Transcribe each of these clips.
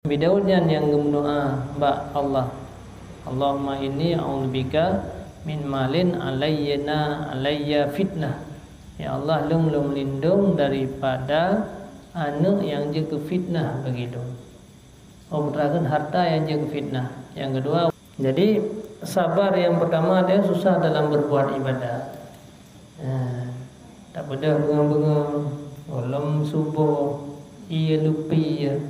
Bidaunya yang berdoa ba Allah. Allahumma inni a'udzubika min malin alayya fitnah. Ya Allah, lum lindung daripada anu yang jaga fitnah begitu. Merupakan harta yang jaga fitnah. Yang kedua, jadi sabar yang pertama dia susah dalam berbuat ibadah. Tak bedah bengang-bengang, malam subuh, ia lupi ya.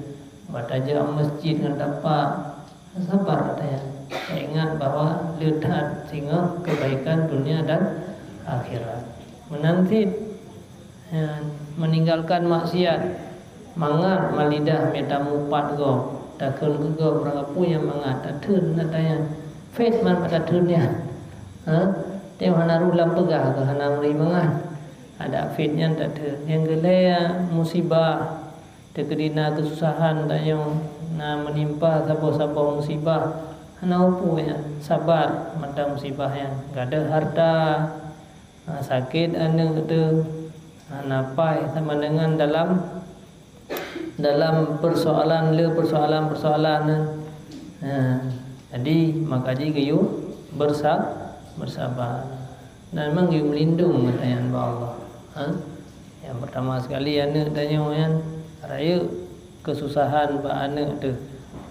Bataja masjid dengan dapat sabar katanya. Ingat bahwa lihat sehingga kebaikan dunia dan akhirat. Menanti meninggalkan maksiat, mangat malidah meta mupat go, takun go berapa yang mangat tatun katanya. Face man pada tunnya. Dia hana rulam pegah ke hana meri mangat. Ada fitnya tatun. Yang gelaya musibah terkena kesusahan yang menimpa siapa-siapa musibah, hana upu ya sabar mata musibah yang gak ada harta, sakit anu itu napai sama dengan dalam persoalan jadi maka gayu bersabar dan memang gayu melindung katanya Allah. Yang pertama sekali anu tanya yang raya kesusahan ba anak tu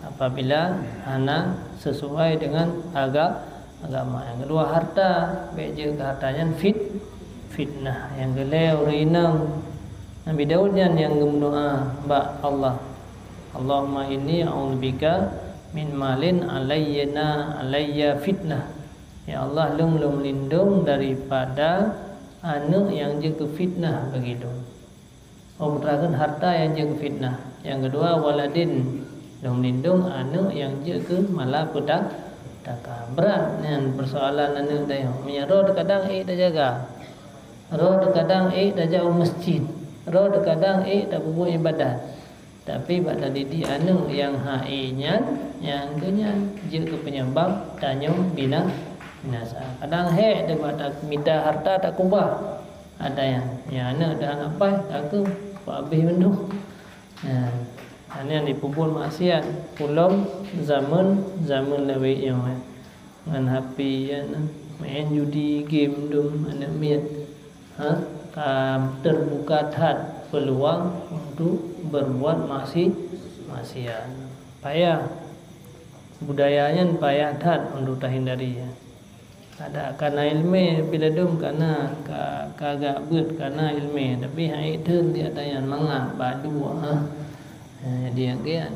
apabila anak sesuai dengan agama. Yang kedua harta, beje ke hartanya fitnah. Yang kelima rinang. Nabi Daud yang berdoa ba Allah. Allahumma inni a'udzubika min malin alayya fitnah. Ya Allah, lum lindung daripada anak yang jaga fitnah begitu. Merupakan harta yang jaga fitnah. Yang kedua waladin, lindung anak yang jaga malapetaka. Berat dengan persoalan anak dia. Roh kadang dah jaga. Roh kadang dah jauh masjid. Roh kadang dah buat ibadat. Tapi pada didik anak yang hainya yang kenyan jaga penyebab tanya binasa. Kadang dah pada minta harta tak kubah. Ada yang anak dah apa aku habis mendung. Ini yang dipupul maksiat pulang zaman lewi yang dengan HP main judi game dum anak miat terbuka hat peluang untuk berbuat maksiat. Payah budayanya payah hat untuk terhindari. Ada karena ilmu bila dum karena kagak buat karena ilmu tapi hai tu dia tanya mangat badu jadi yang kian